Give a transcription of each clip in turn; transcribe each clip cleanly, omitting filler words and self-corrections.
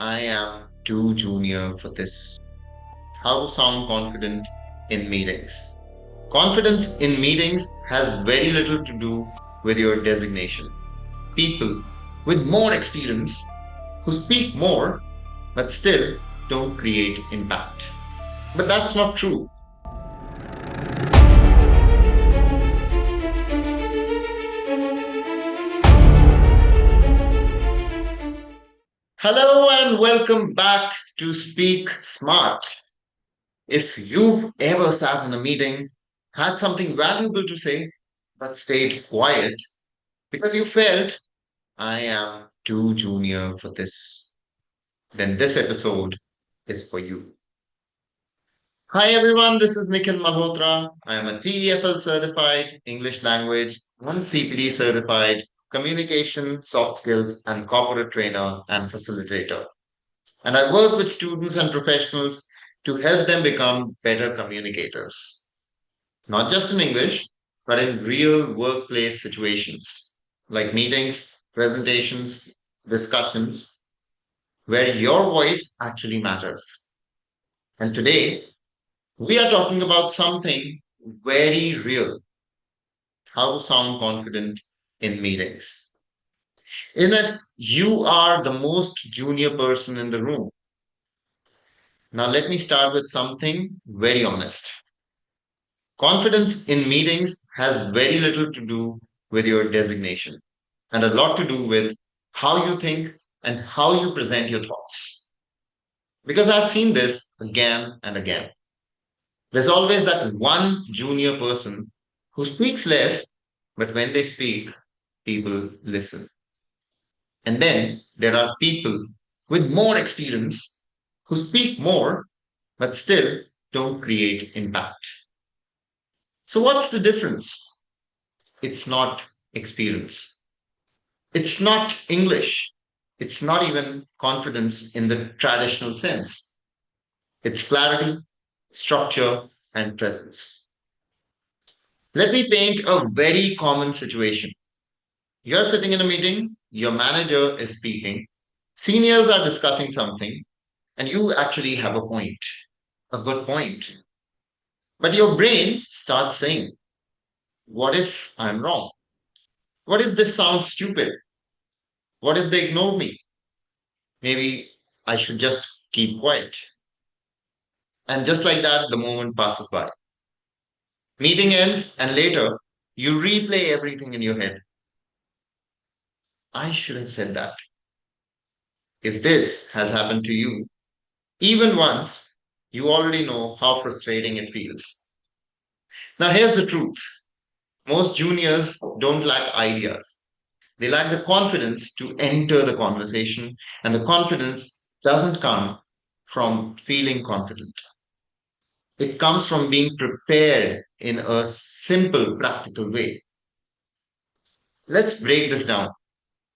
I am too junior for this. How to sound confident in meetings. Confidence in meetings has very little to do with your designation. People with more experience who speak more but still don't create impact. But that's not true. Hello and welcome back to Speak Smart. If you've ever sat in a meeting, had something valuable to say, but stayed quiet because you felt I am too junior for this, then this episode is for you. Hi everyone, this is Nikhil Malhotra. I am a TEFL certified English language and CPD certified communication, soft skills, and corporate trainer and facilitator. And I work with students and professionals to help them become better communicators, not just in English, but in real workplace situations like meetings, presentations, discussions, where your voice actually matters. And today, we are talking about something very real: how to sound confident in meetings. In if you are the most junior person in the room. Now, let me start with something very honest. Confidence in meetings has very little to do with your designation and a lot to do with how you think and how you present your thoughts. Because I've seen this again and again. There's always that one junior person who speaks less, but when they speak, people listen. And then there are people with more experience who speak more, but still don't create impact. So, what's the difference? It's not experience. It's not English. It's not even confidence in the traditional sense. It's clarity, structure, and presence. Let me paint a very common situation. You're sitting in a meeting, your manager is speaking, seniors are discussing something, and you actually have a point, a good point. But your brain starts saying, what if I'm wrong? What if this sounds stupid? What if they ignore me? Maybe I should just keep quiet. And just like that, the moment passes by. Meeting ends, and later, you replay everything in your head. I should have said that. If this has happened to you, even once, you already know how frustrating it feels. Now, here's the truth: most juniors don't lack ideas, they lack the confidence to enter the conversation, and the confidence doesn't come from feeling confident. It comes from being prepared in a simple, practical way. Let's break this down.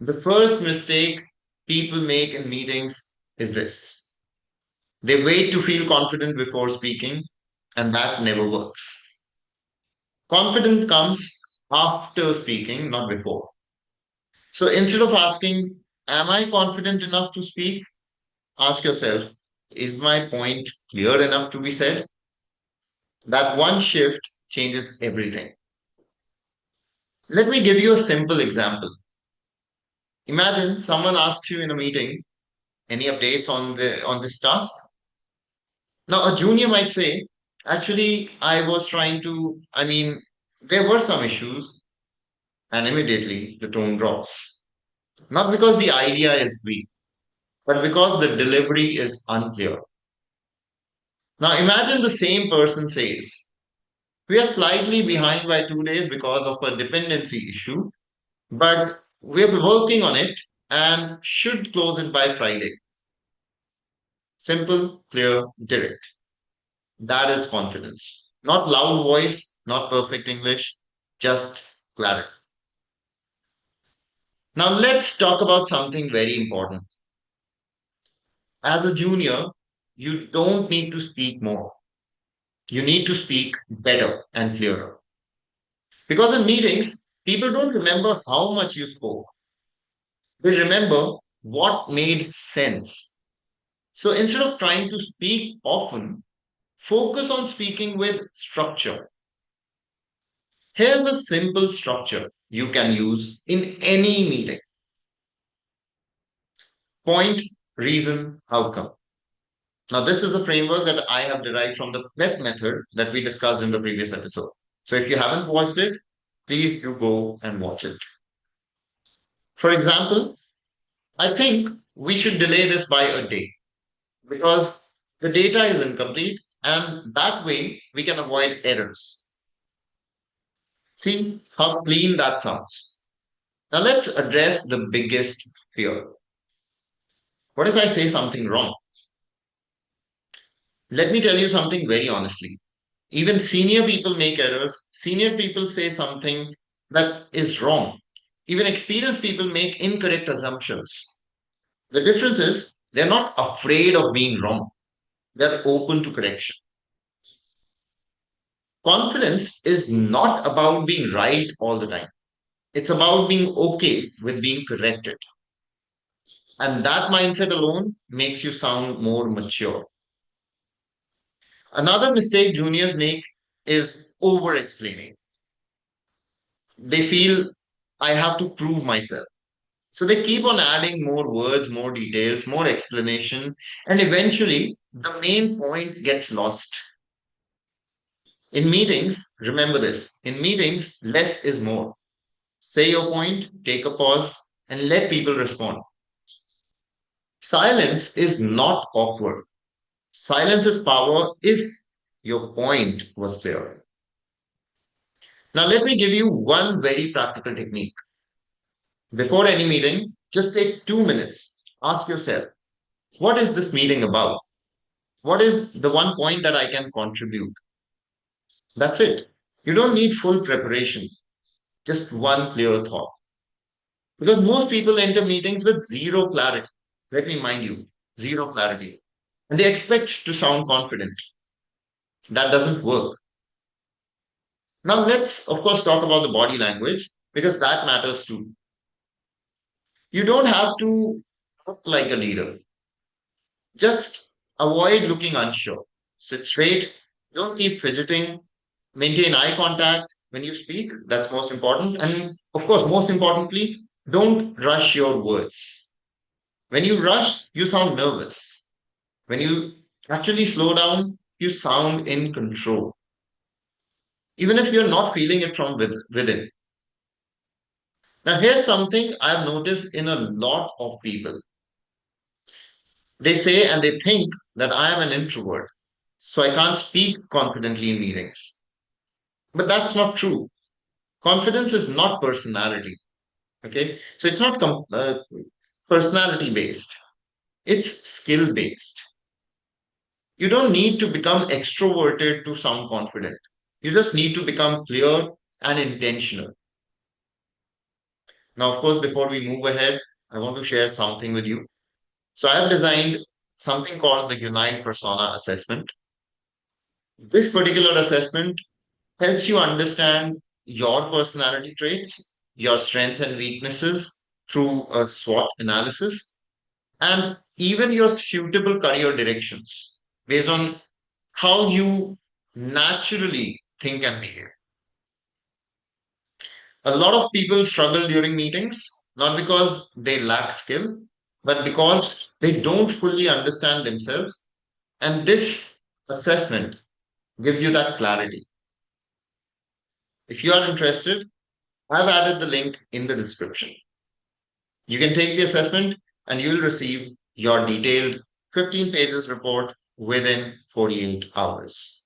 The first mistake people make in meetings is this: they wait to feel confident before speaking, and that never works. Confidence comes after speaking, not before. So instead of asking, am I confident enough to speak? Ask yourself, is my point clear enough to be said? That one shift changes everything. Let me give you a simple example. Imagine someone asks you in a meeting, any updates on this task? Now a junior might say, actually, there were some issues, and immediately the tone drops. Not because the idea is weak, but because the delivery is unclear. Now imagine the same person says, we are slightly behind by 2 days because of a dependency issue, but we're working on it and should close it by Friday. Simple, clear, direct. That is confidence. Not loud voice, not perfect English, just clarity. Now let's talk about something very important. As a junior, you don't need to speak more. You need to speak better and clearer. Because in meetings, people don't remember how much you spoke. They remember what made sense. So instead of trying to speak often, focus on speaking with structure. Here's a simple structure you can use in any meeting: point, reason, outcome. Now, this is a framework that I have derived from the PrEP method that we discussed in the previous episode. So if you haven't watched it, please do go and watch it. For example, I think we should delay this by a day because the data is incomplete and that way we can avoid errors. See how clean that sounds. Now let's address the biggest fear. What if I say something wrong? Let me tell you something very honestly. Even senior people make errors. Senior people say something that is wrong. Even experienced people make incorrect assumptions. The difference is they're not afraid of being wrong, they're open to correction. Confidence is not about being right all the time, it's about being okay with being corrected. And that mindset alone makes you sound more mature. Another mistake juniors make is over explaining. They feel I have to prove myself. So they keep on adding more words, more details, more explanation, and eventually the main point gets lost. In meetings, remember this: in meetings, less is more. Say your point, take a pause, and let people respond. Silence is not awkward. Silence is power if your point was clear. Now, let me give you one very practical technique. Before any meeting, just take 2 minutes. Ask yourself, what is this meeting about? What is the one point that I can contribute? That's it. You don't need full preparation, just one clear thought. Because most people enter meetings with zero clarity. Let me mind you, zero clarity. And they expect to sound confident. That doesn't work. Now, let's, of course, talk about the body language because that matters too. You don't have to look like a leader, just avoid looking unsure. Sit straight, don't keep fidgeting, maintain eye contact when you speak. That's most important. And of course, most importantly, don't rush your words. When you rush, you sound nervous. When you actually slow down, you sound in control, even if you're not feeling it from within. Now, here's something I've noticed in a lot of people. They say and they think that I am an introvert, so I can't speak confidently in meetings. But that's not true. Confidence is not personality. Okay. So it's not personality based, it's skill based. You don't need to become extroverted to sound confident. You just need to become clear and intentional. Now, of course, before we move ahead, I want to share something with you. So I have designed something called the Unite Persona Assessment. This particular assessment helps you understand your personality traits, your strengths and weaknesses through a SWOT analysis, and even your suitable career directions based on how you naturally think and behave. A lot of people struggle during meetings, not because they lack skill, but because they don't fully understand themselves. And this assessment gives you that clarity. If you are interested, I've added the link in the description. You can take the assessment and you'll receive your detailed 15 pages report within 48 hours.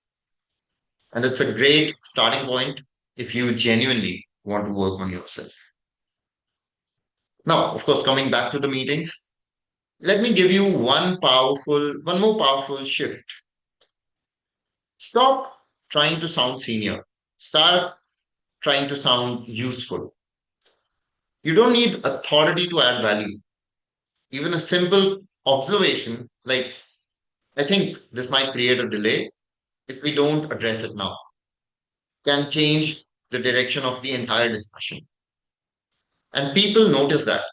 And it's a great starting point if you genuinely want to work on yourself. Now, of course, coming back to the meetings, let me give you one more powerful shift. Stop trying to sound senior. Start trying to sound useful. You don't need authority to add value. Even a simple observation, like, I think this might create a delay if we don't address it now, can change the direction of the entire discussion. And people notice that.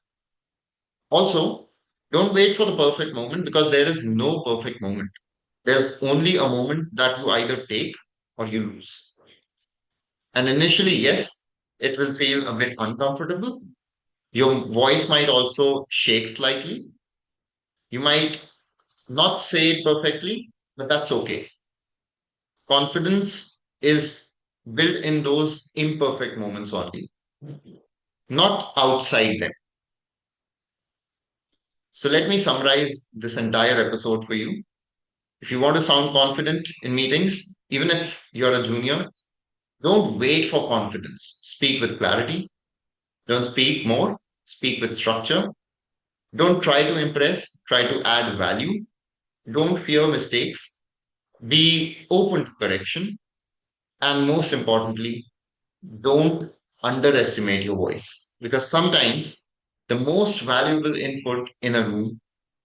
Also, Don't wait for the perfect moment because there is no perfect moment. There's only a moment that you either take or you lose. And initially, yes, it will feel a bit uncomfortable. Your voice might also shake slightly. You might not say it perfectly, but that's okay. Confidence is built in those imperfect moments only, not outside them. So let me summarize this entire episode for you. If you want to sound confident in meetings, even if you're a junior, don't wait for confidence. Speak with clarity. Don't speak more. Speak with structure. Don't try to impress. Try to add value. Don't fear mistakes. Be open to correction. And most importantly, don't underestimate your voice because sometimes the most valuable input in a room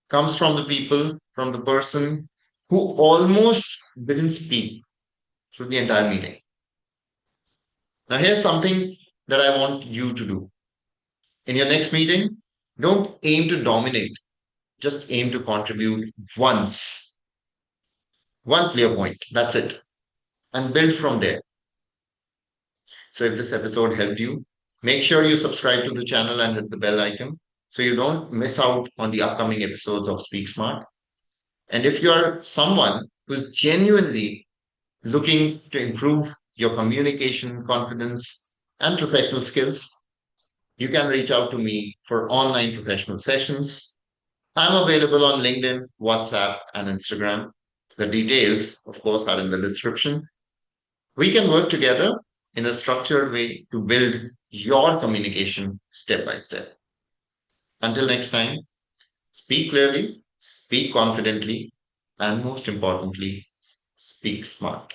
comes from the people, from the person who almost didn't speak through the entire meeting. Now, here's something that I want you to do. In your next meeting, don't aim to dominate, just aim to contribute once, one clear point. That's it. And build from there. So, if this episode helped you, make sure you subscribe to the channel and hit the bell icon so you don't miss out on the upcoming episodes of Speak Smart. And if you're someone who's genuinely looking to improve your communication, confidence, and professional skills, you can reach out to me for online professional sessions. I'm available on LinkedIn, WhatsApp, and Instagram. The details, of course, are in the description. We can work together in a structured way to build your communication step by step. Until next time, speak clearly, speak confidently, and most importantly, speak smart.